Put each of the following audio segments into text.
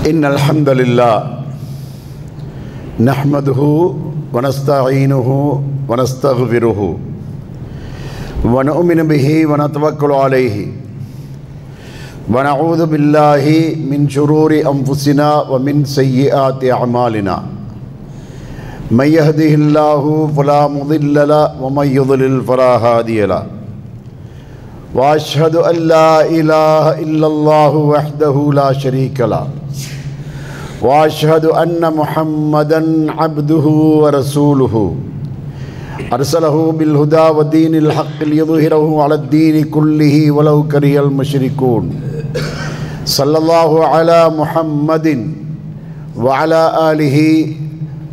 إن الحمد لله نحمده ونستعينه ونستغفره ونؤمن به ونتوكل عليه ونعوذ بالله من شرور أنفسنا ومن سيئات أعمالنا من يهده الله فلا مضل له ومن يضلل فلا هادي له وأشهد أن لا إله إلا الله وحده لا شريك له وأشهد أن محمدًا عبده ورسوله أرسله بالهدى ودين الحق ليظهره على الدين كله ولو كره المشركون صلى الله على محمد وعلى آله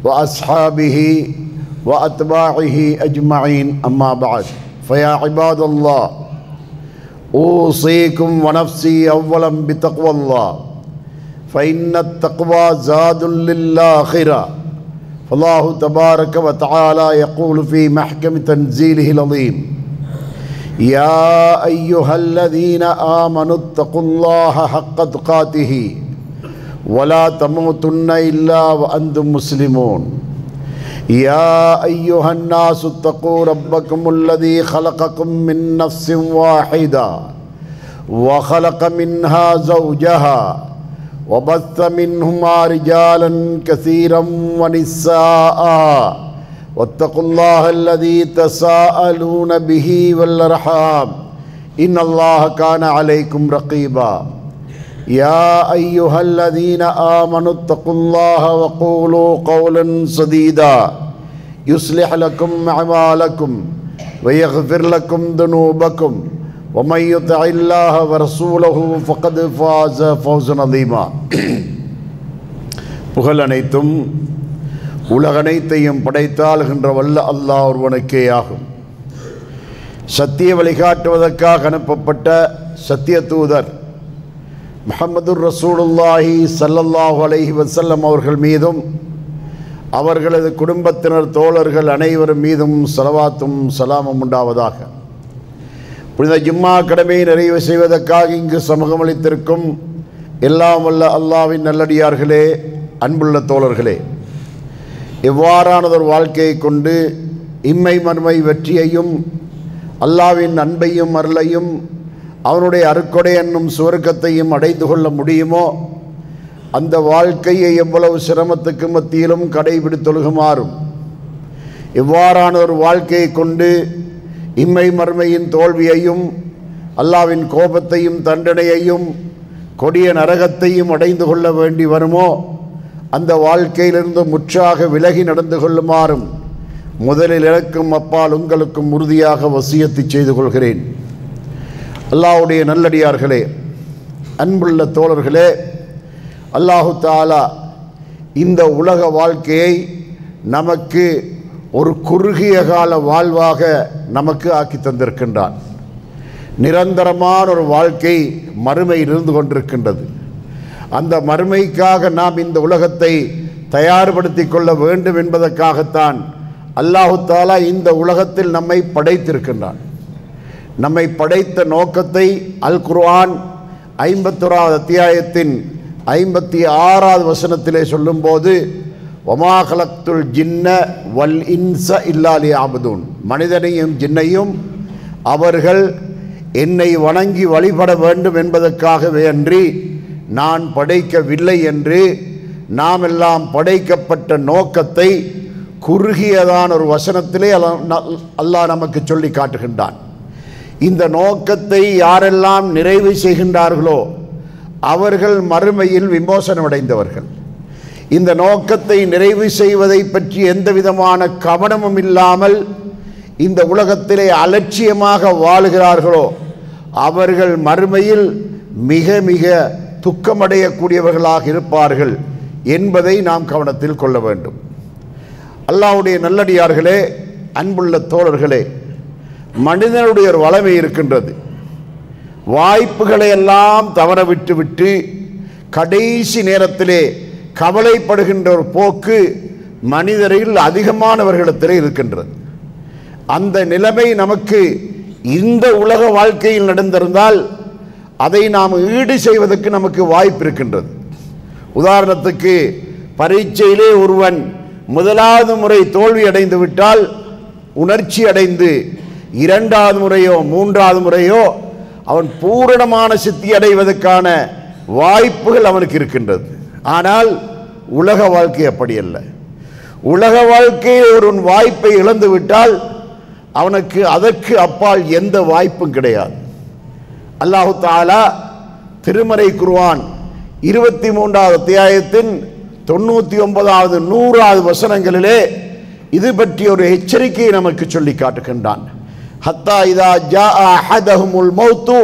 وأصحابه وأتباعه أجمعين أما بعد فيا عباد الله أوصيكم ونفسي أولا بتقوى الله فإن التقوى زاد للآخرة فالله تبارك وتعالى يقول في محكم تنزيله العظيم يا أيها الذين آمنوا اتقوا الله حق تقاته ولا تموتن إلا وأنتم مسلمون يا أيها الناس اتقوا ربكم الذي خلقكم من نفس واحدة وخلق منها زوجها وبث منهما رجالا كثيرا ونساء واتقوا الله الذي تساءلون به والأرحام إن الله كان عليكم رقيبا يا أيها الذين آمنوا اتقوا الله وقولوا قولا سديدا يصلح لكم أعمالكم ويغفر لكم ذنوبكم ومن يطع الله ورسوله فقد فاز فوزا عظيما புகழ் அனைத்தும் உலகனைத்தையும் படைத்தாளுகின்ற வல்ல அல்லாஹ் ஒருவனுக்கே ஆகும். சத்திய வழிகாட்டுவதற்காக அனுப்பப்பட்ட சத்திய தூதர் முஹம்மதுர் ரசூலுல்லாஹி ஸல்லல்லாஹு அலைஹி வஸல்லம் அவர்கள் மீதும் அவர்களது குடும்பத்தினர் தோழர்கள் அனைவரும் மீதும் ஸலவாத்தும் ஸலாமும் உண்டாவதாக. புனித ஜும்மா கடமையை நிறைவு செய்வதற்காக இங்கு சமூகமளித்திருக்கும் எல்லாம் வல்ல அல்லாஹ்வின் நல்லடியார்களே, அன்புள்ள தோழர்களே, எவ்வாறானதொரு வாழ்க்கையை கொண்டு இம்மை மறுமை வெற்றியையும் அல்லாஹ்வின் அன்பையும் அருளையும் அவனுடைய அருக்கொடை என்னும் சுவர்க்கத்தையும் அடைந்து கொள்ள முடியுமோ அந்த வாழ்க்கையை எவ்வளவு சிரமத்துக்கு மத்தியிலும் கடைபிடித்தொழுகுமாறும், எவ்வாறான ஒரு வாழ்க்கையை கொண்டு இம்மை மறுமையின் தோல்வியையும் அல்லாஹ்வின் கோபத்தையும் தண்டனையையும் கொடிய நரகத்தையும் அடைந்து கொள்ள வேண்டி வருமோ அந்த வாழ்க்கையிலிருந்து முற்றாக விலகி நடந்து கொள்ளுமாறும் முதலில் எனக்கும் அப்பால் உங்களுக்கும் உறுதியாக வசியத்து செய்து கொள்கிறேன். அல்லாஹ்வுடைய நல்லடியார்களே, அன்புள்ள தோழர்களே, அல்லாஹு தஆலா இந்த உலக வாழ்க்கையை நமக்கு ஒரு குறுகிய கால வாழ்வாக நமக்கு ஆக்கி தந்திருக்கின்றான். நிரந்தரமான ஒரு வாழ்க்கை மறுமையில் இருந்து கொண்டிருக்கின்றது. அந்த மறுமைக்காக நாம் இந்த உலகத்தை தயார்படுத்தி கொள்ள வேண்டும் என்பதற்காகத்தான் அல்லாஹு தஆலா இந்த உலகத்தில் நம்மை படைத்திருக்கின்றான். நம்மை படைத்த நோக்கத்தை அல் குர்ஆன் 51வது அத்தியாயத்தின் 56வது வசனத்திலே சொல்லும்போது வமா கலக்துல் ஜின்ன வல் இன்ஸ இல்லா லியஅபுதூன், மனிதனையும் ஜின்னையும் அவர்கள் என்னை வணங்கி வழிபட வேண்டும் என்பதற்காகவே அன்றி நான் படைக்கவில்லை என்று நாம் எல்லாம் படைக்கப்பட்ட நோக்கத்தை குறுகியதான ஒரு வசனத்திலே அல்லாஹ் நமக்கு சொல்லி காட்டுகின்றான். இந்த நோக்கத்தை யாரெல்லாம் நிறைவு செய்கின்றார்களோ அவர்கள் மறுமையில் விமோசனமடைந்தவர்கள். இந்த நோக்கத்தை நிறைவு செய்வதை பற்றி எந்த விதமான கவனமும் இல்லாமல் இந்த உலகத்திலே அலட்சியமாக வாழுகிறார்களோ அவர்கள் மறுமையில் மிக மிக துக்கமடையக்கூடியவர்களாக இருப்பார்கள் என்பதை நாம் கவனத்தில் கொள்ள வேண்டும். அல்லாஹ்வுடைய நல்லடியார்களே, அன்புள்ள தோழர்களே, மனிதனுடைய ஒரு வளமை இருக்கின்றது. வாய்ப்புகளை எல்லாம் தவற விட்டு கடைசி நேரத்திலே கவலைப்படுகின்ற ஒரு போக்கு மனிதரில் அதிகமானவர்களிடத்திலே இருக்கின்றது. அந்த நிலைமை நமக்கு இந்த உலக வாழ்க்கையில் நடந்திருந்தால் அதை நாம் ஈடு செய்வதற்கு நமக்கு வாய்ப்பு இருக்கின்றது. உதாரணத்துக்கு பரீட்சையிலே ஒருவன் முதலாவது முறை தோல்வி அடைந்து விட்டால் உணர்ச்சி அடைந்து இரண்டாவது முறையோ மூன்றாவது முறையோ அவன் பூரணமான சித்தி அடைவதற்கான வாய்ப்புகள் அவனுக்கு இருக்கின்றது. ஆனால் உலக வாழ்க்கை அப்படி அல்ல. உலக வாழ்க்கையில் ஒரு வாய்ப்பை இழந்து விட்டால் அவனுக்கு அதற்கு அப்பால் எந்த வாய்ப்பும் கிடையாது. அல்லாஹு தஆலா திருமறை குர்ஆன் 23வது அத்தியாயத்தின் 99வது 100வது வசனங்களிலே இது பற்றி ஒரு எச்சரிக்கையை நமக்கு சொல்லி காட்டுகின்றான். ஹத்தா இதா ஜா அஹதஹுமுல் மௌத்து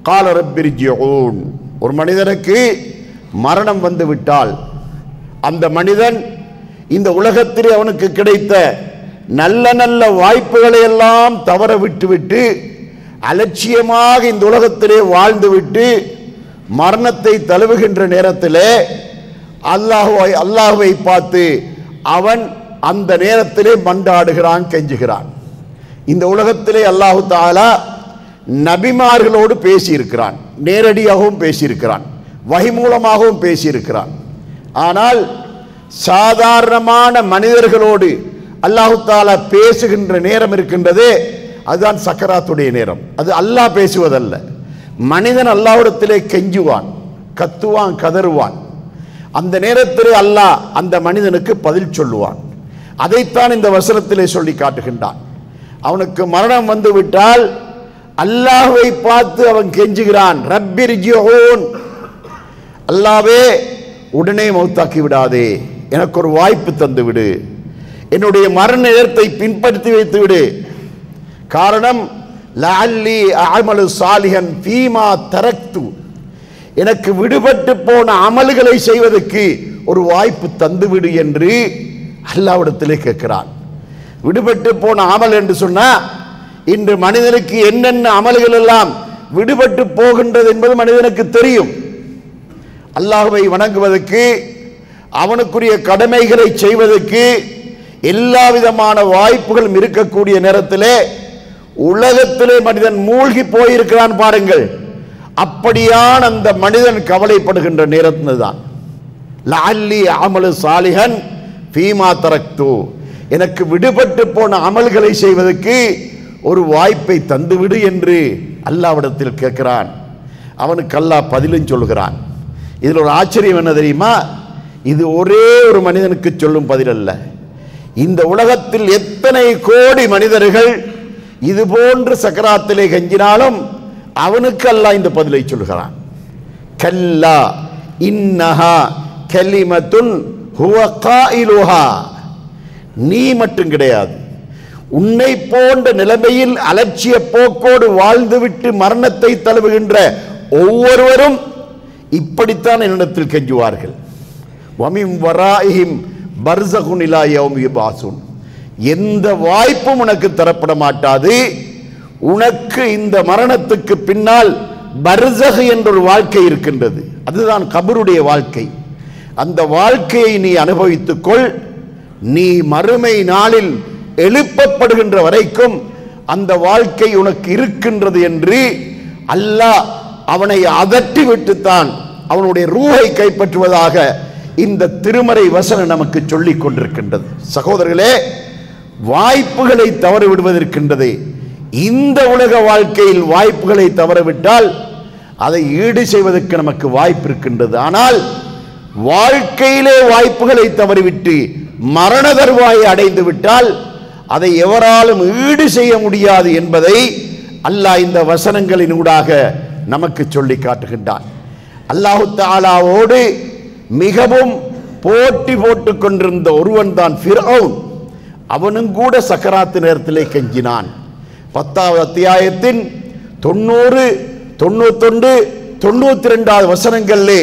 கால ரப்பிர்ஜிஊன். ஒரு மனிதனுக்கு மரணம் வந்து விட்டால் அந்த மனிதன் இந்த உலகத்திலே அவனுக்கு கிடைத்த நல்ல நல்ல வாய்ப்புகளை எல்லாம் தவற விட்டுவிட்டு அலட்சியமாக இந்த உலகத்திலே வாழ்ந்துவிட்டு மரணத்தை தழுவுகின்ற நேரத்திலே அல்லாஹ்வை பார்த்து அவன் அந்த நேரத்திலே மண்டாடுகிறான், கெஞ்சுகிறான். இந்த உலகத்திலே அல்லாஹு தஆலா நபிமார்களோடு பேசியிருக்கிறான், நேரடியாகவும் பேசியிருக்கிறான், வஹி மூலமாகவும் பேசியிருக்கிறான். ஆனால் சாதாரணமான மனிதர்களோடு அல்லாஹு தஆலா பேசுகின்ற நேரம் இருக்கின்றதே, அதுதான் சக்கராத்துடைய நேரம். அது அல்லாஹ் பேசுவதல்ல. மனிதன் அல்லாஹ்விடத்திலே கெஞ்சுவான், கத்துவான், கதறுவான். அந்த நேரத்திலே அல்லாஹ் அந்த மனிதனுக்கு பதில் சொல்லுவான். அதைத்தான் இந்த வசனத்திலே சொல்லி காட்டுகின்றான். அவனுக்கு மரணம் வந்து விட்டால் அல்லாஹ்வை பார்த்து அவன் கெஞ்சுகிறான், ரப்பிர்ஜிஊன், அல்லாஹ்வே உடனே மௌத்தாக்கி விடாதே, எனக்கு ஒரு வாய்ப்பு தந்து விடு, என்னுடைய மரண நேரத்தை பின்பற்றி வைத்து விடு. காரணம் லஅல்லி அஅமலு சாலிஹன் ஃபீமா தரக்து, எனக்கு விடுபட்டு போன அமல்களை செய்வதற்கு ஒரு வாய்ப்பு தந்துவிடு என்று அல்லாஹ்விடத்திலே கேட்கிறான். விடுபட்டு போன அமல் என்று சொன்னா இன்று மனிதனுக்கு என்னென்ன அமல்கள் எல்லாம் விடுபட்டு போகின்றது என்பது மனிதனுக்கு தெரியும். அல்லாஹ்வை வணங்குவதற்கு, அவனுக்குரிய கடமைகளை செய்வதற்கு எல்லா விதமான வாய்ப்புகளும் இருக்கக்கூடிய நேரத்திலே உலகத்திலே மனிதன் மூழ்கி போயிருக்கிறான் பாருங்கள். அப்படியான அந்த மனிதன் கவலைப்படுகின்ற நேரத்தில் தான் லஅல்லி அஅமலு சாலிஹன் ஃபீமா தரக்து, எனக்கு விடுபட்டு போன அமல்களை செய்வதற்கு ஒரு வாய்ப்பை தந்துவிடு என்று அல்லாஹ்விடத்தில் கேட்கிறான். அவனுக்கு அல்லாஹ் பதிலும் சொல்கிறான். இதில் ஒரு ஆச்சரியம் என்ன தெரியுமா? இது ஒரே ஒரு மனிதனுக்கு சொல்லும் பதில் அல்ல. இந்த உலகத்தில் எத்தனை கோடி மனிதர்கள் இது போன்று சக்கராத்திலே கெஞ்சினாலும் அவனுக்கு அல்லாஹ் இந்த பதிலை சொல்கிறான். கல்லா இன்னஹா கலிமத்துன் ஹுவ காயிலுஹா, நீ மட்டும் கிடையாது, உன்னை போன்ற நிலைமையில் அலட்சிய போக்கோடு வாழ்ந்துவிட்டு மரணத்தை தழுவுகின்ற ஒவ்வொருவரும் இப்படித்தான் என்னிடத்தில் கெஞ்சுவார்கள். வமின் வராஇஹிம் பர்ஸகுன் இலா யௌமி யுபாஸுன், எந்த வாய்ப்பும் உனக்கு தரப்பட மாட்டாது. உனக்கு இந்த மரணத்துக்கு பின்னால் பர்ஸக் என்ற ஒரு வாழ்க்கை இருக்கின்றது, அதுதான் கபருடைய வாழ்க்கை. அந்த வாழ்க்கையை நீ அனுபவித்துக்கொள். நீ மறுமை நாளில் எழுப்பப்படுகின்ற வரைக்கும் அந்த வாழ்க்கை உனக்கு இருக்கின்றது என்று அல்லாஹ் அவனை அதட்டி விட்டுத்தான் அவனுடைய ரூஹை கைப்பற்றுவதாக இந்த திருமறை வசனம் நமக்கு சொல்லிக் கொண்டிருக்கின்றது. சகோதரர்களே, வாய்ப்புகளை தவறு விடுவதற்கின்றது. இந்த உலக வாழ்க்கையில் வாய்ப்புகளை தவறவிட்டால் அதை ஈடு செய்வதற்கு நமக்கு வாய்ப்பு இருக்கின்றது. ஆனால் வாழ்க்கையிலே வாய்ப்புகளை தவறிவிட்டு மரண தருவாயை அடைந்து விட்டால் அதை எவராலும் ஈடு செய்ய முடியாது என்பதை அல்லாஹ் இந்த வசனங்களின் ஊடாக நமக்கு சொல்லி காட்டுகின்றான். அல்லாஹு தஆலாவோடு மிகவும் போட்டி போட்டுக் கொண்டிருந்த ஒருவன் தான் ஃபிர்அவுன். அவனும் கூட சக்கராத்து நேரத்திலே கெஞ்சினான். 10வது அத்தியாயத்தின் 90, 91, 92வது வசனங்களிலே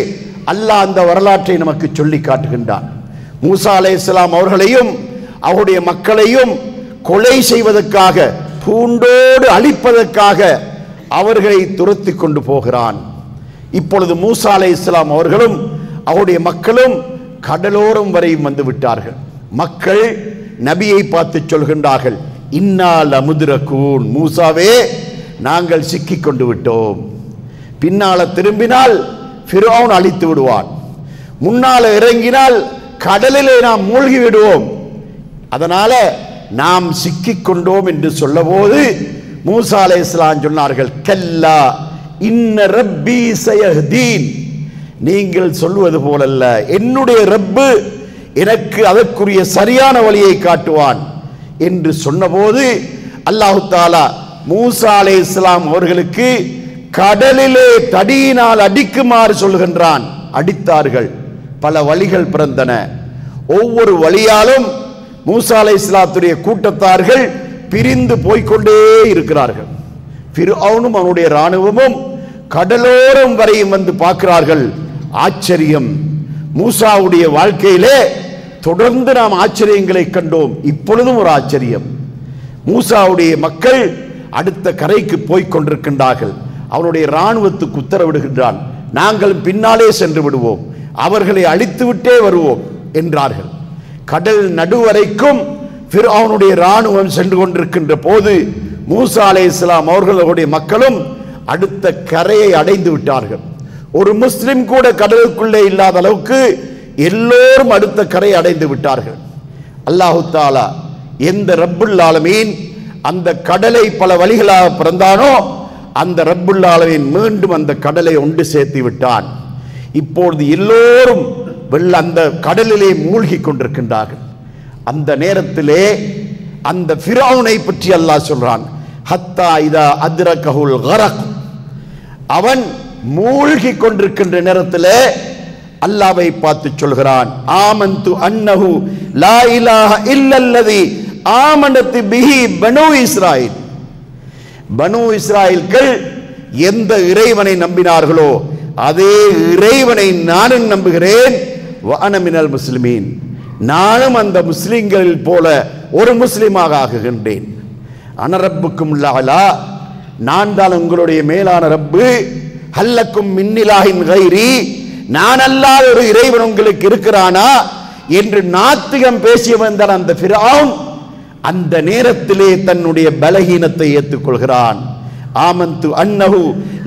அல்லாஹ் அந்த வரலாற்றை நமக்கு சொல்லி காட்டுகின்றான். மூசா அலைஹிஸ்ஸலாம் அவர்களையும் அவருடைய மக்களையும் கொலை செய்வதற்காக, பூண்டோடு அழிப்பதற்காக அவர்களை துரத்தி கொண்டு போகிறான். இப்பொழுது மூசா அலைஹிஸ்ஸலாம் அவர்களும் அவருடைய மக்களும் கடலோரம் வரையும் வந்து விட்டார்கள். மக்கள் நபியை பார்த்து சொல்கின்றார்கள், இன்னால் அமுதுரக்கூன், மூசாவே நாங்கள் சிக்கிக் கொண்டு விட்டோம், பின்னால திரும்பினால் ஃபிர்அவுன் அழித்து விடுவான், முன்னால் இறங்கினால் கடலிலே நாம் மூழ்கி விடுவோம், அதனால நாம் சிக்கிக் கொண்டோம் என்று சொல்லபோது மூசா அலைஹிஸ்ஸலாம் சொன்னார்கள், கல்லா இன்ன ரப்பி சயஹ்தீன், நீங்கள் சொல்வது போலல்ல, என்னுடைய ரப்பு எனக்கு அதற்குரிய சரியான வழியை காட்டுவான் என்று சொன்னபோது அல்லாஹு தஆலா மூசா அலைஹிஸ்ஸலாம் அவர்களுக்கு கடலிலே தடியினால் அடிக்குமாறு சொல்கின்றான். அடித்தார்கள். பல வழிகள் பிறந்தன. ஒவ்வொரு வழியாலும் மூசா அலைஹிஸ்ஸலாத்துடைய கூட்டத்தார்கள் பிரிந்து போய்கொண்டே இருக்கிறார்கள். ஃபிர்அவுனும் அவனுடைய இராணுவமும் கடலோரம் வரையும் வந்து பார்க்கிறார்கள். ஆச்சரியம். மூசாவுடைய வாழ்க்கையிலே தொடர்ந்து நாம் ஆச்சரியங்களை கண்டோம், இப்பொழுதும் ஒரு ஆச்சரியம். மூசாவுடைய மக்கள் அடுத்த கரைக்கு போய்க் கொண்டிருக்கின்றார்கள். அவனுடைய இராணுவத்துக்கு உத்தரவிடுகின்றான், நாங்கள் பின்னாலே சென்று விடுவோம், அவர்களை அழித்துவிட்டே வருவோம் என்றார்கள். கடல் நடுவரைக்கும் ஃபிர்அவுனுடைய இராணுவம் சென்று கொண்டிருக்கின்ற போது மூசா அலைஹிஸ்ஸலாம் அவர்களுடைய மக்களும் அடுத்த கரையை அடைந்து விட்டார்கள். ஒரு முஸ்லிம் கூட கடலுக்குள்ளே இல்லாத அளவுக்கு எல்லோரும் அடுத்த கரை அடைந்து விட்டார்கள். அல்லாஹு தஆலா எந்த ரப்புல் ஆலமீன் அந்த கடலை பல வழிகளாக பிறந்தானோ அந்த ரப்புல் ஆலமீன் மீண்டும் அந்த கடலை ஒன்று சேர்த்து விட்டான். இப்பொழுது எல்லோரும் அந்த கடலிலே மூழ்கி கொண்டிருக்கின்றார்கள். அந்த நேரத்திலே அந்த ஃபிரௌனை பற்றி அல்லாஹ் சொல்றான், ஹத்தா இதா அத்ரகஹுல் கரக், அவன் மூழ்கி கொண்டிருக்கின்ற நேரத்திலே அல்லாஹ்வை பார்த்து சொல்கிறான், ஆமன்து அன்னஹு லா இலாஹ இல்லல்லதி ஆமனத் பிஹி பனூ இஸ்ராயில், பனூ இஸ்ராயில்கள் எந்த இறைவனை நம்பினார்களோ அதே இறைவனை நானும் நம்புகிறேன், வஅன மினல் முஸ்லிமீன், நானும் அந்த முஸ்லிம்களில் போல ஒரு முஸ்லிமாக ஆகுகின்றேன். அனரப்புக்கும் லஅலா, நான் தான் உங்களுடைய மேலான ரப்பு, ஹல்லக்கும் மின்னிலாஹின் கைரி, நான் அல்லாத ஒரு இறைவன் உங்களுக்கு இருக்கிறானா என்று நாத்திகம் பேசியவன் தான் அந்த ஃபிரௌன். அந்த நேரத்திலே தன்னுடைய பலகீனத்தை ஏற்றுக்கொள்கிறான். ஆமன்து அன்னஹு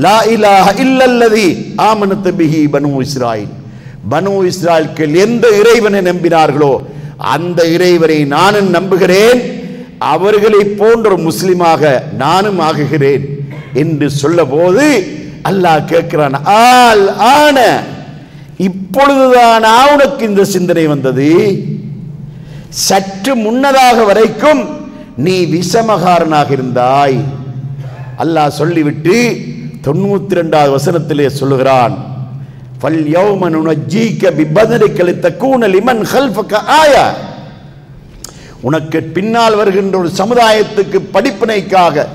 லா இலாஹ இல்லல்லதி ஆமனத் பிஹி பனூ இஸ்ராயில், பனூ இஸ்ராயில்கள் எந்த இறைவனை நம்பினார்களோ அந்த இறைவனை நானும் நம்புகிறேன், அவர்களை போன்ற முஸ்லிமாக நானும் ஆகுகிறேன் என்று சொல்ல போது அல்லாஹ் கேட்கிறான், ஆல் ஆன, இப்பொழுதுதான் உனக்கு இந்த சிந்தனை வந்தது, சற்று முன்னதாக வரைக்கும் நீ விஷமகாரனாக இருந்தாய். அல்லாஹ் சொல்லிவிட்டு 92வது வசனத்திலே சொல்லுகிறான், ஃபல் யௌம நுனஜ்ஜீக பிபதனிக லிதகூன லிமன் கல்ஃபக ஆயா, உனக்கு பின்னால் வருகின்ற ஒரு சமுதாயத்துக்கு படிப்பினைக்காக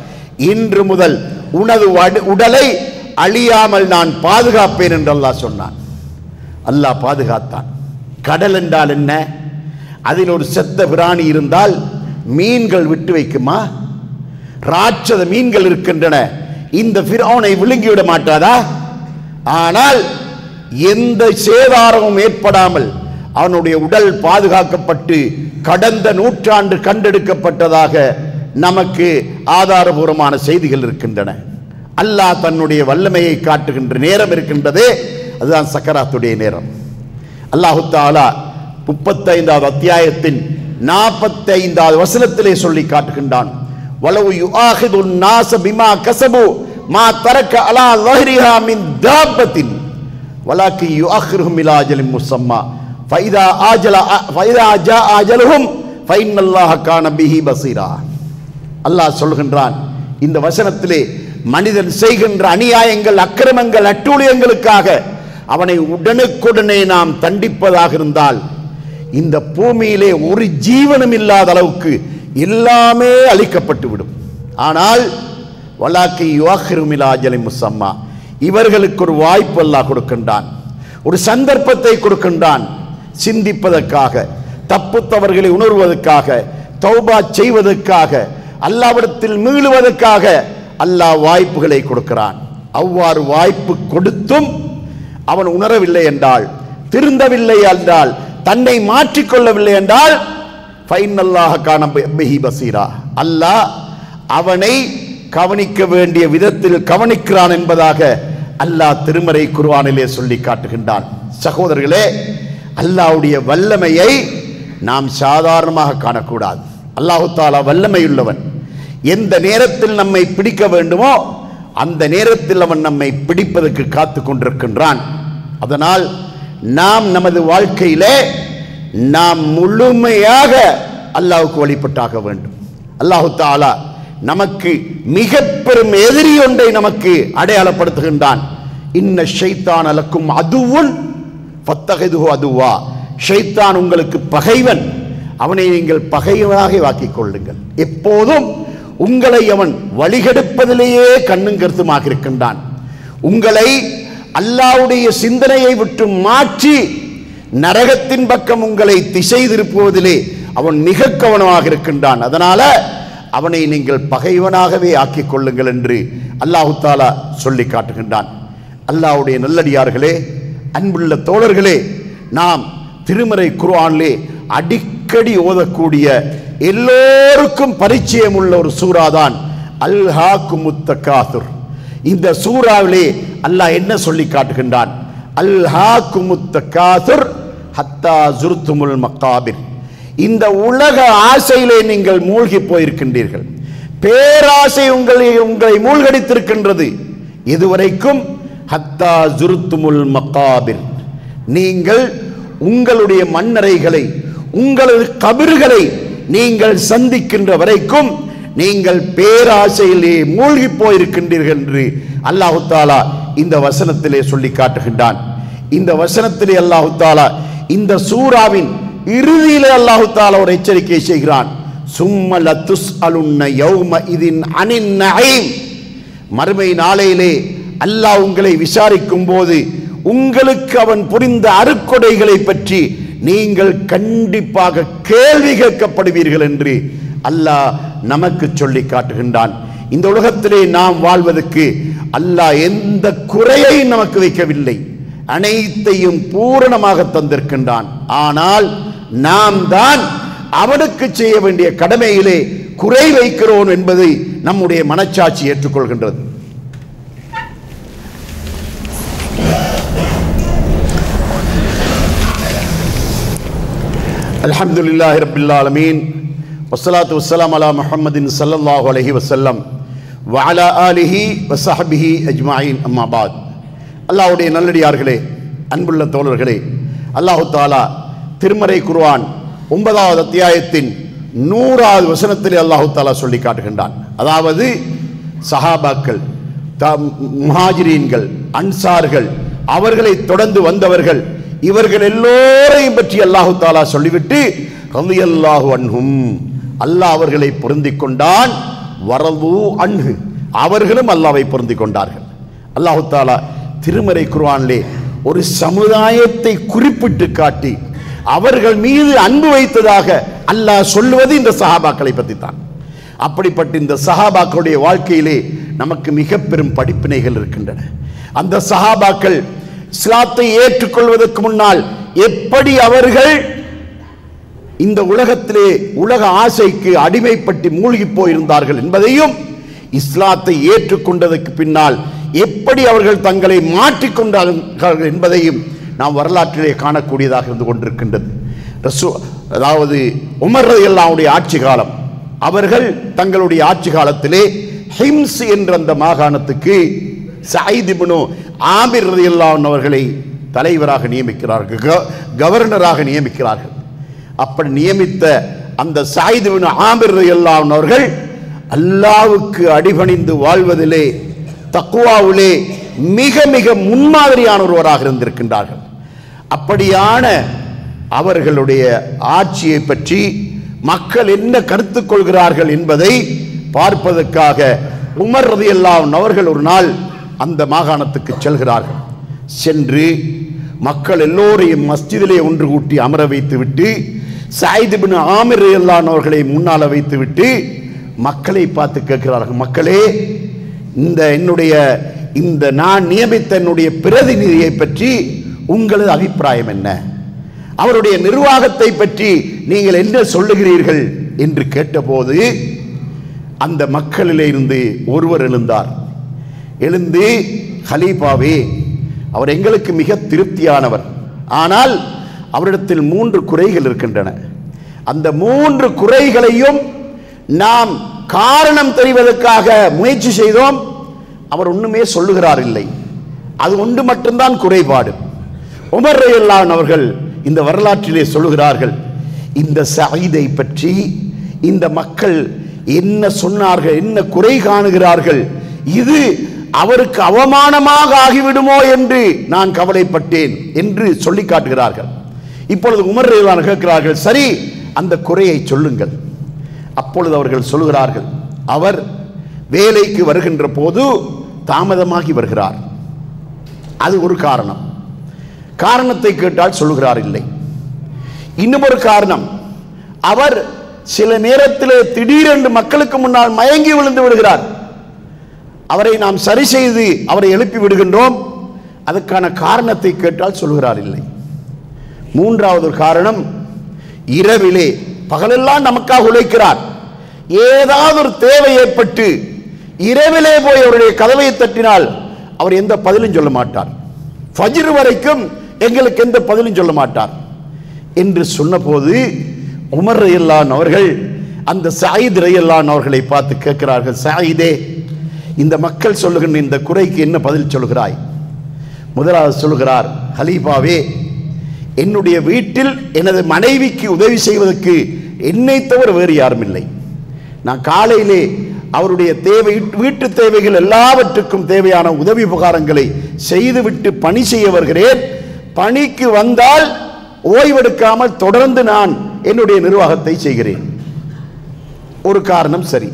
இன்று முதல் உனது உடலை அழியாமல் நான் பாதுகாப்பேன் என்று அல்லாஹ் சொன்னான். அல்லாஹ் பாதுகாத்தான். கடல் என்றால் என்ன? அதில் ஒரு செத்த பிராணி இருந்தால் மீன்கள் விட்டு வைக்குமா? ராட்சத மீன்கள் இருக்கின்றன, இந்த ஃபிரௌனை விழுங்கிவிட மாட்டாதா? ஆனால் எந்த சேதாரமும் ஏற்படாமல் அவனுடைய உடல் பாதுகாக்கப்பட்டு கடந்த நூற்றாண்டு கண்டெடுக்கப்பட்டதாக நமக்கு ஆதாரபூர்வமான செய்திகள் இருக்கின்றன. அல்லாஹ் தன்னுடைய வல்லமையை காட்டுகின்ற நேரம் இருக்கின்றதே, அதுதான் சக்கராத்துடைய நேரம். அல்லாஹு தஆலா 35வது அத்தியாயத்தின் 45வது வசனத்திலே சொல்லி காட்டுகின்றான், வலவு யுஆஹிதுன் நாஸ பிமா கஸபு மா தரக அலா ظஹரிஹா மின் தாபத்தின் வலாக்கி யுஅഖிருஹும் இலா அஜலின் முஸம்மா ஃபைதா ஜா அஜலுஹும் ஃபைன்னல்லாஹ கான பிஹி பஸீரா. அல்லாஹ் சொல்கின்றான் இந்த வசனத்திலே, மனிதன் செய்கின்ற அநியாயங்கள், அக்கிரமங்கள், அட்டூழியங்களுக்காக அவனை உடனுக்குடனே நாம் தண்டிப்பதாக இருந்தால் இந்த பூமியிலே ஒரு ஜீவனும் இல்லாத அளவுக்கு எல்லாமே அழிக்கப்பட்டு விடும். ஆனால் வலாக்கி யுஅഖிருஹும் இலா அஜலின் முஸம்மா, இவர்களுக்கு ஒரு வாய்ப்பு அல்லாஹ் கொடுக்கின்றான், ஒரு சந்தர்ப்பத்தை கொடுக்கின்றான், சிந்திப்பதற்காக, தப்பு தவறுகளை உணர்வதற்காக, தௌபா செய்வதற்காக, அல்லாஹ்விடத்தில் மீளுவதற்காக அல்லாஹ் வாய்ப்புகளை கொடுக்கிறான். அவ்வாறு வாய்ப்பு கொடுத்தும் அவன் உணரவில்லை என்றால், திருந்தவில்லை என்றால், தன்னை மாற்றிக்கொள்ளவில்லை என்றால் ஃபைன்னல்லாஹ கான பிஹி பஸீரா, அல்லாஹ் அவனை கவனிக்க வேண்டிய விதத்தில் கவனிக்கிறான் என்பதாக அல்லாஹ் திருமறை குர்ஆனிலே சொல்லி காட்டுகின்றான். சகோதரர்களே, அல்லாஹ்வுடைய வல்லமையை நாம் சாதாரணமாக காணக்கூடாது. அல்லாஹு தஆலா வல்லமையுள்ளவன். எந்த நேரத்தில் நம்மை பிடிக்க வேண்டுமோ அந்த நேரத்தில் அவன் நம்மை பிடிப்பதற்கு காத்து கொண்டிருக்கின்றான். அதனால் நாம் நமது வாழ்க்கையிலே நாம் முழுமையாக அல்லாஹ்வுக்கு வழிபட்டாக வேண்டும். அல்லாஹு தஆலா நமக்கு மிக பெரும் எதிரி ஒன்றை நமக்கு அடையாளப்படுத்துகின்றான். இன்ன ஷைத்தான் லக்கும் அதுவுன் ஃபத்தகிதுஹு அதுவா. ஷைத்தான் உங்களுக்கு பகைவன், அவனை நீங்கள் பகைவனாக ஆக்கிக் கொள்ளுங்கள். எப்போதும் உங்களை அவன் வழிகெடுப்பதிலேயே கண்ணும் கருத்துமாக இருக்கின்றான். உங்களை அல்லாஹ்வுடைய சிந்தனையை விட்டு மாற்றி நரகத்தின் பக்கம் உங்களை திசை திருப்புவதிலே அவன் மிக கவனமாக இருக்கின்றான். அதனால அவனை நீங்கள் பகைவனாகவே ஆக்கிக் கொள்ளுங்கள் என்று அல்லாஹு தஆலா சொல்லி காட்டுகின்றான். அல்லாஹ்வுடைய நல்லடியார்களே, அன்புள்ள தோழர்களே, நாம் திருமறை குர்ஆனிலே அடிக்கடி ஓதக்கூடிய எல்லோருக்கும் பரிச்சயம் உள்ள ஒரு சூரா தான் அல்ஹாக்குமுத் தகாசுர். இந்த சூராவிலே அல்லாஹ் என்ன சொல்லி காட்டுகின்றான்? அல்ஹாக்குமுத் தகாசுர் ஹத்தா ஜுர்துமுல் மகாபிர். இந்த உலக ஆசையிலே நீங்கள் மூழ்கி போயிருக்கின்றீர்கள். பேராசை உங்களை மூழ்கடித்திருக்கின்றது. இதுவரைக்கும் ஹத்தா ஜுர்துமுல் மகாபிர், நீங்கள் உங்களுடைய மண்ணறைகளை, உங்களது கபிர்களை நீங்கள் சந்திக்கின்ற வரைக்கும் நீங்கள் பேராசையிலே மூழ்கி போயிருக்கின்றீர்கள் என்று அல்லாஹு தஆலா இந்த வசனத்திலே சொல்லி காட்டுகின்றான். இந்த வசனத்திலே அல்லாஹு தஆலா இந்த சூராவின் இறுதியிலே அல்லாஹு தஆலா ஒரு எச்சரிக்கை செய்கிறான். சும்ம லதுஸ்அலுன்ன யௌம இதின் அனின் நஈம். மறுமை நாளையிலே அல்லாஹ் உங்களை விசாரிக்கும் போது உங்களுக்கு அவன் புரிந்த அருக்கொடைகளை பற்றி நீங்கள் கண்டிப்பாக கேள்வி கேட்கப்படுவீர்கள் என்று அல்லாஹ் நமக்கு சொல்லி காட்டுகின்றான். இந்த உலகத்திலே நாம் வாழ்வதற்கு அல்லாஹ் எந்த குறையை நமக்கு வைக்கவில்லை, அனைத்தையும் பூரணமாக தந்திருக்கின்றான். ஆனால் நாம் தான் அவனுக்கு செய்ய வேண்டிய கடமையிலே குறை வைக்கிறோம் என்பதை நம்முடைய மனச்சாட்சி ஏற்றுக்கொள்கின்றது. அல்ஹம்துலில்லாஹி ரப்பில் ஆலமீன் வஸ்ஸலாத்து வஸ்ஸலாமு அலா முஹம்மதின் ஸல்லல்லாஹு அலைஹி வஸல்லம் வ அலா ஆலிஹி வ ஸஹ்பிஹி அஜ்மஈன். அம்மா பாத். அல்லாஹ்வுடைய நல்லடியார்களே, அன்புள்ள தோழர்களே, அல்லாஹு தஆலா திருமறை குர்ஆன் 9வது அத்தியாயத்தின் 100வது வசனத்திலே அல்லாஹு தஆலா சொல்லி காட்டுகின்றான். அதாவது சஹாபாக்கள், முஹாஜிரீன்கள், அன்சார்கள், அவர்களை தொடர்ந்து வந்தவர்கள், இவர்கள் எல்லோரையும் பற்றி அல்லாஹு தஆலா சொல்லிவிட்டு ரலியல்லாஹு அன்ஹும், அல்லாஹ் அவர்களை பொருந்திக் கொண்டான். வரது அன்ஹு, அவர்களும் அல்லாஹ்வை பொருந்திக் கொண்டார்கள். அல்லாஹு தஆலா திருமறை குர்ஆனிலே ஒரு சமுதாயத்தை குறிப்பிட்டு காட்டி அவர்கள் மீது அன்பு வைத்ததாக அல்லாஹ் சொல்லுவது இந்த சஹாபாக்களை பற்றி தான். அப்படிப்பட்ட இந்த சஹாபாக்களுடைய வாழ்க்கையிலே நமக்கு மிக பெரும் படிப்பினைகள் இருக்கின்றன. அந்த சஹாபாக்கள் இஸ்லாத்தை ஏற்றுக்கொள்வதற்கு முன்னால் எப்படி அவர்கள் இந்த உலகத்திலே உலக ஆசைக்கு அடிமைப்பட்டு மூழ்கி போயிருந்தார்கள் என்பதையும், இஸ்லாத்தை ஏற்றுக்கொண்டதற்கு பின்னால் எப்படி அவர்கள் தங்களை மாற்றிக்கொண்டார்கள் என்பதையும் நாம் வரலாற்றிலே காணக்கூடியதாக இருந்து கொண்டிருக்கின்றது. அதாவது உமர் ரலியல்லாஹு ஆட்சி காலம், அவர்கள் தங்களுடைய ஆட்சி காலத்திலே ஹிம்ஸ் என்ற அந்த மாகாணத்துக்கு சயீத் இப்னு ஆமிர் ரலியல்லாஹு அவர்களை தலைவராக நியமிக்கிறார்கள், கவர்னராக நியமிக்கிறார்கள். அப்படி நியமித்த அந்த சயீத் இப்னு ஆமிர் ரலியல்லாஹு அவர்கள் அல்லாஹ்வுக்கு அடிபணிந்து வாழ்வதிலே, தக்வாவிலே மிக மிக முன்மாதிரியான ஒருவராக இருந்திருக்கின்றார்கள். அப்படியான அவர்களுடைய ஆட்சியை பற்றி மக்கள் என்ன கருத்து கொள்கிறார்கள் என்பதை பார்ப்பதற்காக உமர் ரலியல்லாஹு அவர்கள் ஒரு நாள் அந்த மாகாணத்துக்கு செல்கிறார்கள். சென்று மக்கள் எல்லோரையும் மஸ்ஜிதிலே ஒன்று கூட்டி அமர வைத்து விட்டு சயீத் இப்னு ஆமிர் ரலியல்லாஹு அவர்களை முன்னால் வைத்து விட்டு மக்களை பார்த்து கேட்கிறார்கள், மக்களே, இந்த நான் நியமித்த என்னுடைய பிரதிநிதியை பற்றி உங்களது அபிப்பிராயம் என்ன? அவருடைய நிர்வாகத்தை பற்றி நீங்கள் என்ன சொல்லுகிறீர்கள் என்று கேட்டபோது அந்த மக்களிலே இருந்து ஒருவர் எழுந்தார். எழுந்து ஹலீஃபாவே, அவர் எங்களுக்கு மிக திருப்தியானவர், ஆனால் அவரிடத்தில் 3 குறைகள் இருக்கின்றன. அந்த 3 குறைகளையும் நாம் காரணம் தெரிவதற்காக முயற்சி செய்தோம். அவர் ஒண்ணுமே சொல்லுகிறார் இல்லை. அது ஒன்று மட்டும்தான் குறைபாடு. உமர் ரலியல்லாஹு அன்ஹு அவர்கள் இந்த வரலாற்றிலே சொல்லுகிறார்கள், இந்த சயீதை பற்றி இந்த மக்கள் என்ன சொன்னார்கள், என்ன குறை காணுகிறார்கள், இது அவருக்கு அவமானமாக ஆகிவிடுமோ என்று நான் கவலைப்பட்டேன் என்று சொல்லி காட்டுகிறார்கள். இப்பொழுது உமர் ரலியல்லாஹு அன்ஹு கேட்கிறார்கள், சரி அந்த குறையை சொல்லுங்கள். அப்பொழுது அவர்கள் சொல்லுகிறார்கள், அவர் வேலைக்கு வருகின்ற போது தாமதமாகி வருகிறார், அது ஒரு காரணம். காரணத்தை கேட்டால் சொல்லுகிறார் இல்லை. இன்னும் ஒரு காரணம், அவர் சில நேரத்திலே திடீரென்று மக்களுக்கு முன்னால் மயங்கி விழுந்து விடுகிறார், அவரை நாம் சரி செய்து அவரை எழுப்பி விடுகின்றோம், அதற்கான காரணத்தை கேட்டால் சொல்லுகிறார் இல்லை. மூன்றாவது காரணம், இரவிலே பகலெல்லாம் நமக்காக உழைக்கிறார், ஏதாவது ஒரு தேவை ஏற்பட்டு இரவிலே போய் அவருடைய கதவை தட்டினால் அவர் எந்த பதிலும் சொல்ல மாட்டார், ஃபஜ்ர் வரைக்கும் எங்களுக்கு எந்த பதிலும் சொல்ல மாட்டார் என்று சொன்னபோது உமர் ரலியல்லாஹு அன்ஹு அவர்கள் அந்த சயீத் ரலியல்லாஹு அன்ஹு அவர்களை பார்த்து கேட்கிறார்கள், சயீதே, இந்த மக்கள் சொல்லுகின்ற இந்த குறைக்கு என்ன பதில் சொல்கிறாய்? முதலாவது சொல்கிறார், ஹலீஃபாவே, என்னுடைய வீட்டில் எனது மனைவிக்கு உதவி செய்வதற்கு என்னை தவிர வேறு யாரும் இல்லை. நான் காலையிலே அவருடைய தேவை, வீட்டு தேவைகள் எல்லாவற்றுக்கும் தேவையான உதவி உபகாரங்களை செய்துவிட்டு பணி செய்ய வருகிறேன். பணிக்கு வந்தால் ஓய்வெடுக்காமல் தொடர்ந்து நான் என்னுடைய நிர்வாகத்தை செய்கிறேன். ஒரு காரணம் சரி.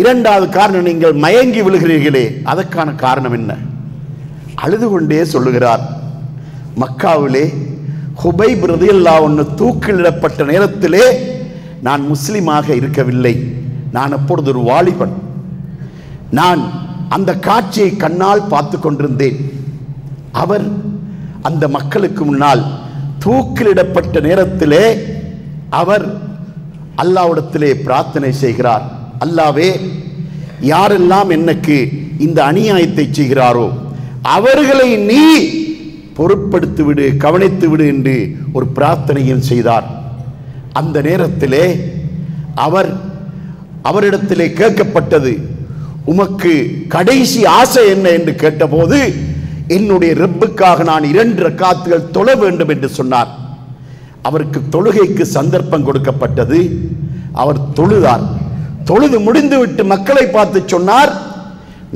இரண்டாவது காரணம், நீங்கள் மயங்கி விழுகிறீர்களே, அதற்கான காரணம் என்ன? அழுது கொண்டே சொல்லுகிறார், மக்காவிலே ஹுபைப் ரலியல்லாஹு அன்ஹு தூக்கிலிடப்பட்ட நேரத்திலே நான் முஸ்லிமாக இருக்கவில்லை, நான் அப்பொழுது ஒரு வாலிபன், நான் அந்த காட்சியை கண்ணால் பார்த்து கொண்டிருந்தேன். அவர் அந்த மக்களுக்கு முன்னால் தூக்கிலிடப்பட்ட நேரத்திலே அவர் அல்லாஹ்விடத்திலே பிரார்த்தனை செய்கிறார், அல்லாஹ்வே, யாரெல்லாம் எனக்கு இந்த அநியாயத்தை செய்கிறாரோ அவர்களை நீ பொறுப்படுத்தி விடு, கவனித்து விடு என்று ஒரு பிரார்த்தனையும் செய்தார். அந்த நேரத்திலே அவரிடத்திலே கேட்கப்பட்டது, உமக்கு கடைசி ஆசை என்ன என்று கேட்டபோது, என்னுடைய ரப்புக்காக நான் 2 ரக்காத்துகள் தொழ வேண்டும் என்று சொன்னார். அவருக்கு தொழுகைக்கு சந்தர்ப்பம் கொடுக்கப்பட்டது, அவர் தொழுதார். தொழுது முடிந்துவிட்டு மக்களை பார்த்து சொன்னார்,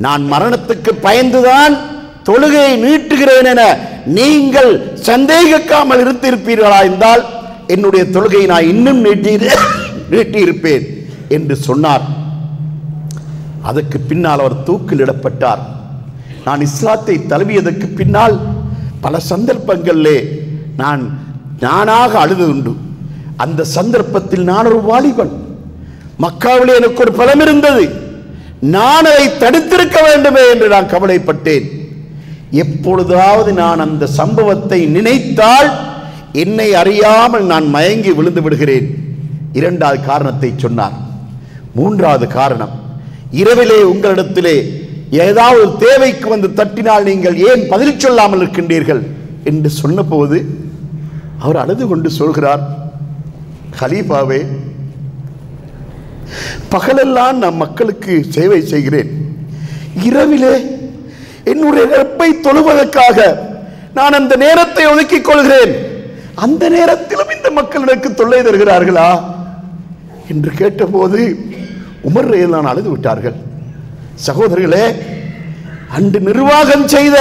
நான் மரணத்துக்கு பயந்துதான் தொழுகையை நீட்டுகிறேன் என நீங்கள் சந்தேகிக்காமல் இருந்திருப்பீர்களா என்றால் என்னுடைய தொழுகையை நான் இன்னும் நீட்டியிருப்பேன் என்று சொன்னார். அதற்கு பின்னால் அவர் தூக்கிலிடப்பட்டார். நான் இஸ்லாத்தை தழுவியதற்கு பின்னால் பல சந்தர்ப்பங்களிலே நானாக அழுது உண்டு. அந்த சந்தர்ப்பத்தில் நான் ஒரு வாலிபன், மக்காவிலே எனக்கு ஒரு பலம் இருந்தது, நான் அதை தடுத்திருக்க வேண்டுமே என்று நான் கவலைப்பட்டேன். எப்பொழுதாவது நான் அந்த சம்பவத்தை நினைத்தால் என்னை அறியாமல் நான் மயங்கி விழுந்து விடுகிறேன். இரண்டாவது காரணத்தை சொன்னார். மூன்றாவது காரணம், இரவிலே உங்களிடத்திலே ஏதாவது தேவைக்கு வந்து தட்டினால் நீங்கள் ஏன் பதில் சொல்லாமல் இருக்கின்றீர்கள் என்று சொன்னபோது அவர் அழுது கொண்டு சொல்கிறார், ஹலீஃபாவே, பகலெல்லாம் நான் மக்களுக்கு சேவை செய்கிறேன், இரவிலே என்னுடைய ரப்பை தொழுவதற்காக நான் அந்த நேரத்தை ஒதுக்கிக் கொள்கிறேன், அந்த நேரத்திலும் இந்த மக்கள் எனக்கு தொல்லை தருகிறார்களா என்று கேட்டபோது உமர் ரலியல்லாஹு அன்ஹு அழுது விட்டார்கள். சகோதரர்களே, அன்று நிர்வாகம் செய்த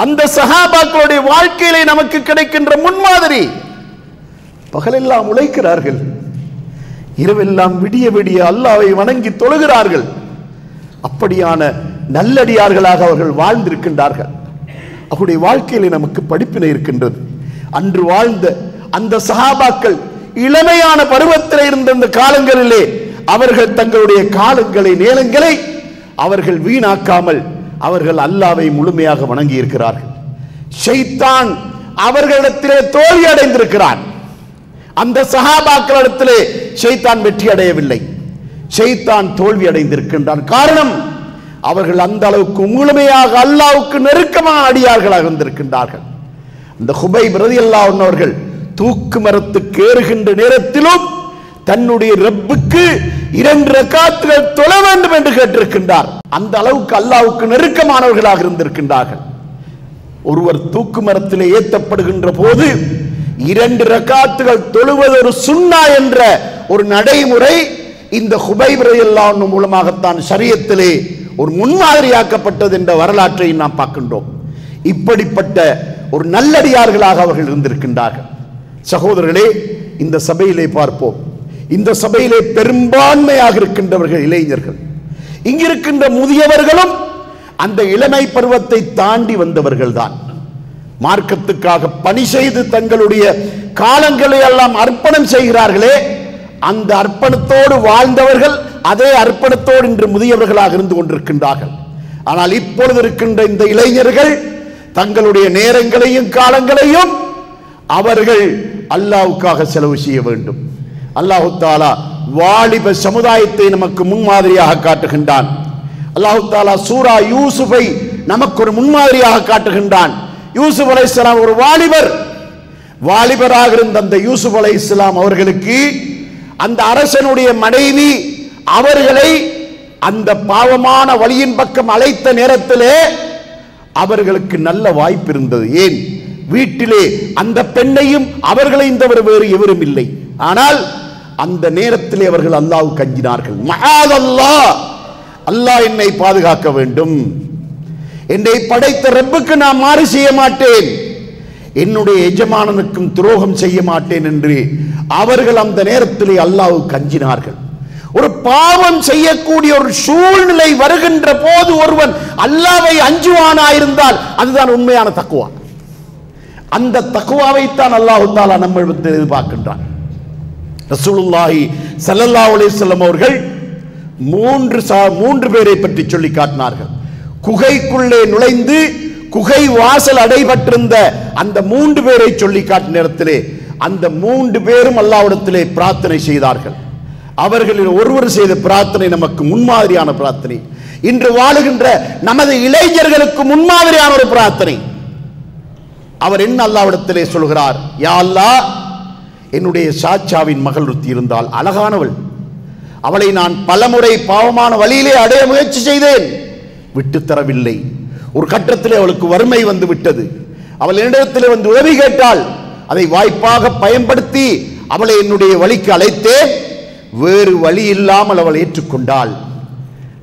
அந்த சஹாபாக்களுடைய வாழ்க்கையிலே நமக்கு கிடைக்கின்ற முன்மாதிரி, பகலெல்லாம் உழைக்கிறார்கள், இரவெல்லாம் விடிய விடிய அல்லாஹ்வை வணங்கி தொழுகிறார்கள். அப்படியான நல்லடியார்களாக அவர்கள் வாழ்ந்திருக்கின்றார்கள். அவருடைய வாழ்க்கையிலே நமக்கு படிப்பினை இருக்கின்றது. அன்று வாழ்ந்த அந்த சஹாபாக்கள் இளமையான பருவத்தில் இருந்த அந்த காலங்களிலே அவர்கள் தங்களுடைய காலங்களை, நேரங்களை அவர்கள் வீணாக்காமல் அவர்கள் அல்லாஹ்வை முழுமையாக வணங்கி இருக்கிறார்கள். ஷைத்தான் அவர்களிடத்திலே தோல்வி அடைந்திருக்கிறான். அந்த சஹாபாக்களிடத்திலே ஷைத்தான் வெற்றி அடையவில்லை, ஷைத்தான் தோல்வி அடைந்திருக்கின்றான். காரணம், அவர்கள் அந்த அளவுக்கு முழுமையாக அல்லாஹ்வுக்கு நெருக்கமான அடியார்களாக இருந்திருக்கின்றார்கள். இந்த ஹுபைப் ரலியல்லாஹு அன்ஹு அவர்கள் தூக்கு மரத்துக்கு ஏறுகின்ற நேரத்திலும் தன்னுடைய ரப்புக்கு 2 ரக்காத்துகள் தொழ வேண்டும் என்று கேட்டிருக்கின்றார். அந்த அளவுக்கு அல்லாஹ்வுக்கு நெருக்கமானவர்களாக இருந்திருக்கின்றார்கள். ஒருவர் தூக்கு மரத்திலே ஏற்றப்படுகின்ற போது 2 ரக்காத்துகள் தொழுவது ஒரு சுன்னா என்ற ஒரு நடைமுறை இந்த ஹுபைப் ரலியல்லாஹு அன்ஹு மூலமாகத்தான் ஷரியத்திலே ஒரு முன்மாதிரியாக்கப்பட்டது என்ற வரலாற்றை நாம் பார்க்கின்றோம். இப்படிப்பட்ட ஒரு நல்லடியார்களாக அவர்கள் இருந்திருக்கின்றார்கள். சகோதரர்களே, இந்த சபையிலே பார்ப்போம். இந்த சபையிலே பெரும்பான்மையாக இருக்கின்றவர்கள் இளைஞர்கள். இங்கிருக்கின்ற முதியவர்களும் அந்த இளமை பருவத்தை தாண்டி வந்தவர்கள் தான். மார்க்கத்துக்காக பணி செய்து தங்களுடைய காலங்களை எல்லாம் அர்ப்பணம் செய்கிறார்களே, அந்த அர்ப்பணத்தோடு வாழ்ந்தவர்கள் அதே அர்ப்பணத்தோடு இன்று முதியவர்களாக இருந்து கொண்டிருக்கின்றார்கள். ஆனால் இப்பொழுது இருக்கின்ற இந்த இளைஞர்கள் தங்களுடைய நேரங்களையும் காலங்களையும் அவர்கள் அல்லாஹ்வுக்காக செலவு செய்ய வேண்டும். அல்லாஹ் தஆலா வாலிப சமுதாயத்தை நமக்கு முன்மாதிரியாக காட்டுகின்றான். அல்லாஹ் தஆலா சூரா யூசுஃபை நமக்கு ஒரு முன்மாதிரியாக காட்டுகின்றான். யூசுப் அலைஹிஸ்ஸலாம் ஒரு வாலிபராக இருந்த அந்த யூசுப் அலைஹிஸ்ஸலாம் அவர்களுக்கு அந்த அரசனுடைய மனைவி அவர்களை அந்த பாவமான வழியின் பக்கம் அழைத்த நேரத்திலே அவர்களுக்கு நல்ல வாய்ப்பு இருந்தது. ஏன்? வீட்டிலே அந்த பெண்ணையும் அவர்களையும் தவிர வேறு எவரும் இல்லை. ஆனால் அந்த நேரத்திலே அவர்கள் அல்லாஹ்வுக்கு அஞ்சினார்கள். மஆதல்லாஹ், அல்லாஹ் என்னை பாதுகாக்க வேண்டும், என்னை படைத்த ரப்புக்கு நான் மாறு செய்ய மாட்டேன், என்னுடைய எஜமானனுக்கும் துரோகம் செய்ய மாட்டேன் என்று அவர்கள் அந்த நேரத்திலே அல்லாஹ்வுக்கு அஞ்சினார்கள். ஒரு பாவம் செய்யக்கூடிய ஒரு சூழ்நிலை வருகின்ற போது ஒருவன் அல்லாஹ்வை அஞ்சுவானா இருந்தால் அதுதான் உண்மையான தக்வா. அந்த தக்வாவைத்தான் அல்லாஹ் தஆலா நம்மிடத்தில் எதிர்பார்க்கின்றான். ரசூலுல்லாஹி ஸல்லல்லாஹு அலைஹி வஸல்லம் அவர்கள் 3 பேரை பற்றி சொல்லி காட்டினார்கள். குகைக்குள்ளே நுழைந்து குகை வாசல் அடைபட்டிருந்த அந்த 3 பேரை சொல்லி காட்டின நேரத்திலே அந்த 3 பேரும் அல்லாஹ்விடத்திலே பிரார்த்தனை செய்தார்கள். அவர்களில் ஒருவர் செய்த பிரார்த்தனை நமக்கு முன்மாதிரியான பிரார்த்தனை. இன்று வாழுகின்ற நமது இளைஞர்களுக்கு முன்மாதிரியான ஒரு பிரார்த்தனை. அவர் என்ன அல்லாஹ்விடத்திலே சொல்கிறார்? யா அல்லாஹ், என்னுடைய சாச்சாவின் மகள் ஒருத்தி இருந்தால் அழகானவள், அவளை நான் பலமுறை பாவமான வழியிலே அடைய முயற்சி செய்தேன், விட்டு தரவில்லை. ஒரு கட்டத்திலே அவளுக்கு வறுமை வந்து விட்டது. அவள் என்னிடத்திலே வந்து உதவி கேட்டாள். அதை வாய்ப்பாக பயன்படுத்தி அவளை என்னுடைய வழிக்கு அழைத்தேன். வேறு வழி இல்லாமல் அவள் ஏற்றுக்கொண்டாள்.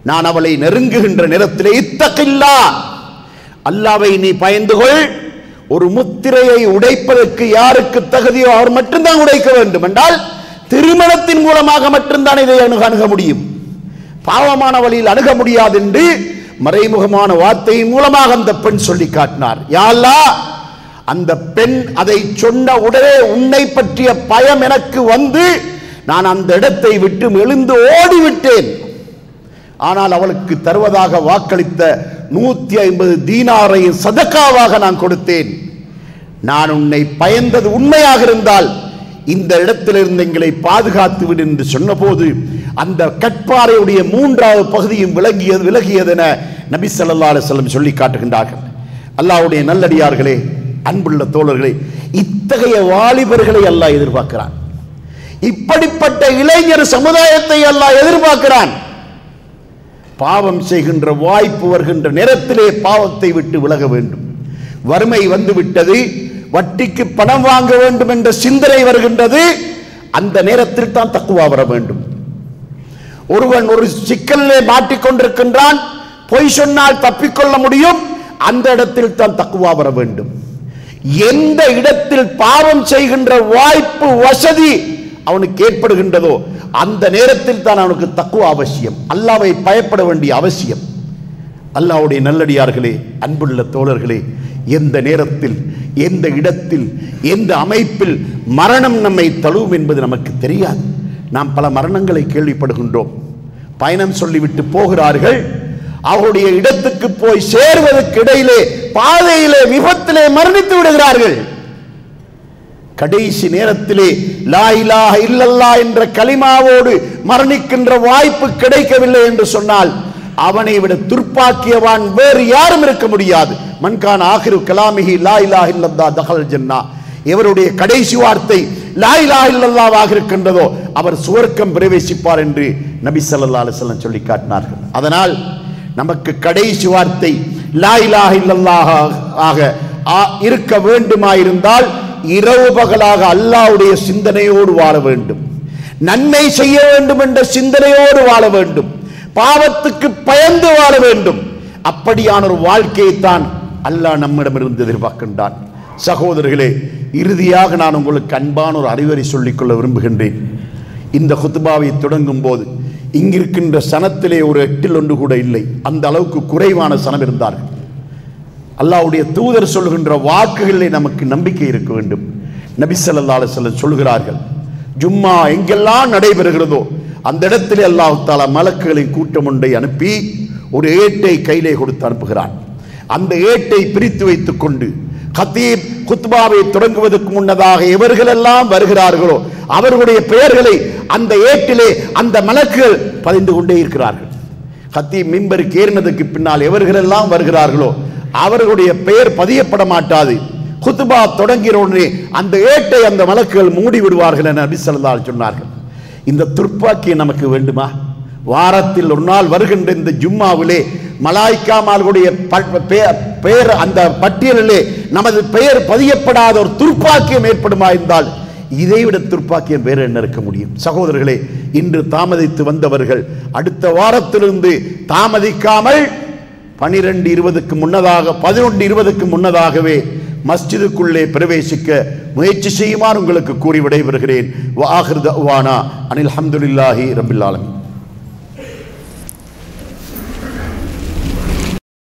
நான் அவளை நெருங்குகின்ற நேரத்திலே இத்தகில்லா, அல்லாஹ்வை நீ பயந்து கொள், ஒரு முத்திரையை உடைப்பதற்கு யாருக்கு தகுதியோ அவர் மட்டும்தான் உடைக்க வேண்டும் என்றால் திருமணத்தின் மூலமாக மட்டும்தான் இதை அணுக முடியும். பாவமான வழியில் அணுக முடியாது என்று மறைமுகமான வார்த்தையின் மூலமாக அந்த பெண் சொல்லி காட்டினார். யா அல்லாஹ், அந்த பெண் அதை சொன்ன உடனே உன்னை பற்றிய பயம் எனக்கு வந்து நான் அந்த இடத்தை விட்டு எழுந்து ஓடிவிட்டேன். ஆனால் அவளுக்கு தருவதாக வாக்களித்த 150 தீனாரை சதக்காவாக நான் கொடுத்தேன். நான் உன்னை பயந்தது உண்மையாக இருந்தால் இந்த இடத்திலிருந்து எங்களை பாதுகாத்து விடு என்று சொன்னபோது அந்த கற்பாறையுடைய 3வது பகுதியும் விலகியதென நபி ஸல்லல்லாஹு அலைஹி வஸல்லம் சொல்லி காட்டுகின்றார்கள். அல்லாஹ்வுடைய நல்லடியார்களே, அன்புள்ள தோழர்களே, இத்தகைய வாலிபர்களை அல்லாஹ் எதிர்பார்க்கிறான். இப்படிப்பட்ட இளைஞர் சமுதாயத்தை அல்லாஹ் எதிர்பார்க்கிறான். பாவம் செய்கின்ற வாய்ப்பு வருகின்ற நேரத்திலே பாவத்தை விட்டு விலக வேண்டும். வறுமை வந்து விட்டது, வட்டிக்கு பணம் வாங்க வேண்டும் என்ற சிந்தனை வருகின்றது, அந்த நேரத்தில் தான் தக்வா வர வேண்டும். ஒருவன் ஒரு சிக்கலிலே மாட்டிக்கொண்டிருக்கின்றான், பொய் சொன்னால் தப்பிக்கொள்ள முடியும், அந்த இடத்தில் தான் தக்வா வர வேண்டும். எந்த இடத்தில் பாவம் செய்கின்ற வாய்ப்பு வசதி அவனுக்கு ஏற்படுகின்றதோ அந்த நேரத்தில் தான் அவனுக்கு தக்வா அவசியம், அல்லாஹ்வை பயப்பட வேண்டிய அவசியம். அல்லாஹ்வுடைய நல்லடியார்களே, அன்புள்ள தோழர்களே, எந்த நேரத்தில், எந்த இடத்தில், எந்த அமைப்பில் மரணம் நம்மை தழுவும் என்பது நமக்கு தெரியாது. நாம் பல மரணங்களை கேள்விப்படுகின்றோம். பயணம் சொல்லிவிட்டு போகிறார்கள், அவருடைய இடத்துக்கு போய் சேர்வதற்கு இடையிலே பாதையிலே விபத்திலே மரணித்து விடுகிறார்கள். கடைசி நேரத்திலே லா இலாஹ இல்லல்லாஹ் என்ற கலிமாவோடு மரணிக்கின்ற வாய்ப்பு கிடைக்கவில்லை என்று சொன்னால் அவனை விட துர்ப்பாக்கியவான் வேறு யாரும் இருக்க முடியாது. மன்கான ஆகிரு கலாமிஹி லா இலாஹ இல்லல்லாஹ் தஹல் ஜன்னா, எவருடைய கடைசி வார்த்தை லா இலாஹ இல்லல்லாஹ் இருக்கின்றதோ அவர் சுவர்க்கம் பிரவேசிப்பார் என்று நபி ஸல்லல்லாஹு அலைஹி வஸல்லம் சொல்லி காட்டினார்கள். அதனால் நமக்கு கடைசி வார்த்தை லா இலாஹ இல்லல்லாஹ் ஆக இருக்க வேண்டுமாயிருந்தால் இரவு பகலாக அல்லாஹ்வுடைய சிந்தனையோடு வாழ வேண்டும், நன்மை செய்ய வேண்டும் என்ற சிந்தனையோடு வாழ வேண்டும், பாவத்துக்கு பயந்து வாழ வேண்டும். அப்படியான ஒரு வாழ்க்கையை தான் அல்லாஹ் நம்மிடமிருந்து எதிர்பார்க்கின்றான். சகோதரர்களே, இறுதியாக நான் உங்களுக்கு அன்பான ஒரு அறிவுரை சொல்லிக்கொள்ள விரும்புகின்றேன். இந்த குத்பாவை தொடங்கும் போது இங்கிருக்கின்ற சனத்திலே ஒரு 8 கூட இல்லை, அந்த அளவுக்கு குறைவான சனம் இருந்தார்கள். அல்லாஹ்வுடைய தூதர் சொல்கின்ற வாக்குகளிலே நமக்கு நம்பிக்கை இருக்க வேண்டும். நபி ஸல்லல்லாஹு அலைஹி வஸல்லம் சொல்கிறார்கள், ஜும்மா எங்கெல்லாம் நடைபெறுகிறதோ அந்த இடத்திலே அல்லாஹ் தஆலா மலக்குகளின் கூட்டம் ஒன்றை அனுப்பி ஒரு ஏட்டை கையிலே கொடுத்து அனுப்புகிறான். அந்த ஏட்டை பிரித்து வைத்துக் கொண்டு கத்தீப் குத்பாவை தொடங்குவதற்கு முன்னதாக எவர்களெல்லாம் வருகிறார்களோ அவர்களுடைய பெயர்களை அந்த ஏட்டிலே அந்த மலக்குகள் பதிந்து கொண்டே இருக்கிறார்கள். கத்தீப் மிம்பருக்கு ஏறினதுக்கு பின்னால் எவர்களெல்லாம் வருகிறார்களோ அவர்களுடைய பெயர் பதியப்பட மாட்டாது. குத்பா தொடங்கிற உடனே அந்த ஏட்டை அந்த மலக்குகள் மூடி விடுவார்கள் என நபி ஸல்லல்லாஹு அலைஹி சொன்னார்கள். இந்த துர்ப்பாக்கியம் நமக்கு வேண்டுமா? வாரத்தில் ஒரு நாள் வருகின்ற இந்த ஜும்மாவிலே மலாய்க்காமார்களுடைய பெயர் அந்த பட்டியலிலே நமது பெயர் பதியப்படாத ஒரு துர்ப்பாக்கியம் ஏற்படுமா என்றால் இதைவிட துர்ப்பாக்கியம் வேறு என்ன இருக்க முடியும்? சகோதரர்களே, இன்று தாமதித்து வந்தவர்கள் அடுத்த வாரத்திலிருந்து தாமதிக்காமல் 12:20 முன்னதாக 11:20 முன்னதாகவே மஸ்ஜிதுக்குள்ளே பிரவேசிக்க முயற்சி செய்யுமாறு உங்களுக்கு கூறி விடைபெறுகிறேன். வ ஆகிரு தஅவானா அனில் ஹம்துலில்லாஹி ரப்பில் ஆலமீன்.